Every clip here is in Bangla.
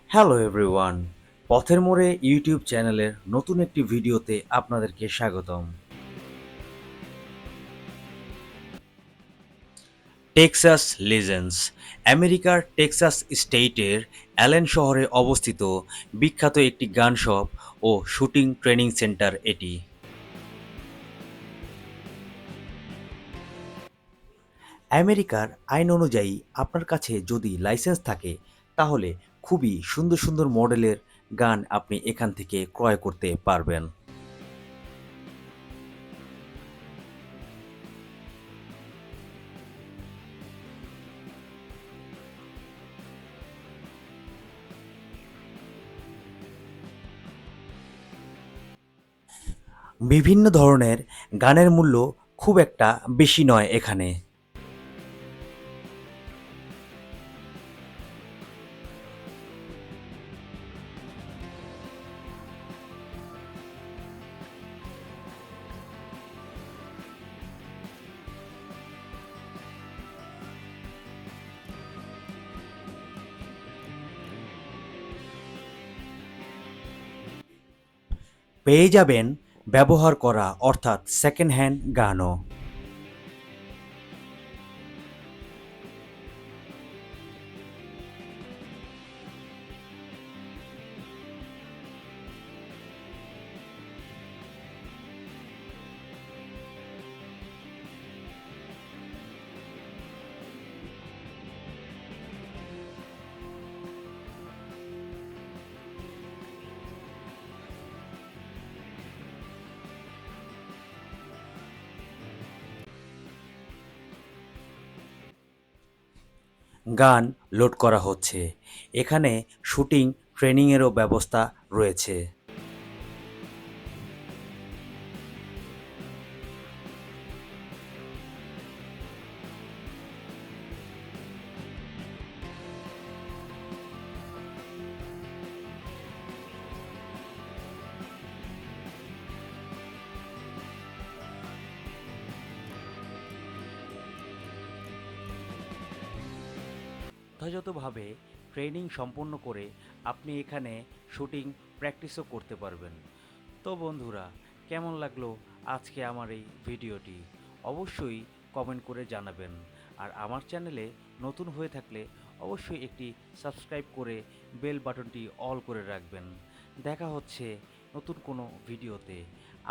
হ্যালো এভরিওয়ান, পথের মোড়ে ইউটিউব চ্যানেলের নতুন একটি ভিডিওতে আপনাদেরকে স্বাগতম। টেক্সাস লিজেন্ডস আমেরিকার টেক্সাস স্টেটের অ্যালেন শহরে অবস্থিত বিখ্যাত একটি গান শপ ও শুটিং ট্রেনিং সেন্টার এটি। আমেরিকার আইন অনুযায়ী আপনার কাছে যদি লাইসেন্স থাকে তাহলে খুবই সুন্দর সুন্দর মডেলের গান আপনি এখান থেকে ক্রয় করতে পারবেন। বিভিন্ন ধরনের গানের মূল্য খুব একটা বেশি নয় এখানে। পেয়ে যাবেন ব্যবহার করা অর্থাৎ সেকেন্ড হ্যান্ড গানও। গান লোড করা হচ্ছে। এখানে শুটিং ট্রেনিংয়েরও ব্যবস্থা রয়েছে। যথাযথভাবে ট্রেনিং সম্পন্ন করে আপনি এখানে শুটিং প্র্যাকটিসও করতে পারবেন। তো বন্ধুরা, কেমন লাগলো আজকে আমার এই ভিডিওটি? অবশ্যই কমেন্ট করে জানাবেন। আর আমার চ্যানেলে নতুন হয়ে থাকলে অবশ্যই একটি সাবস্ক্রাইব করে বেল বাটনটি অল করে রাখবেন। দেখা হচ্ছে নতুন কোনো ভিডিওতে।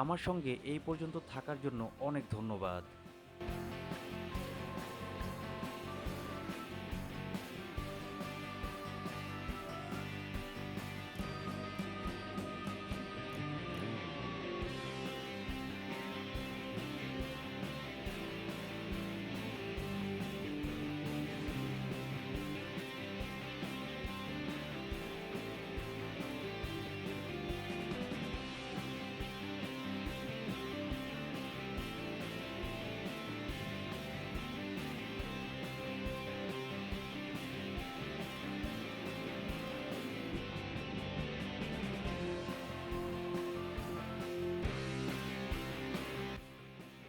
আমার সঙ্গে এই পর্যন্ত থাকার জন্য অনেক ধন্যবাদ।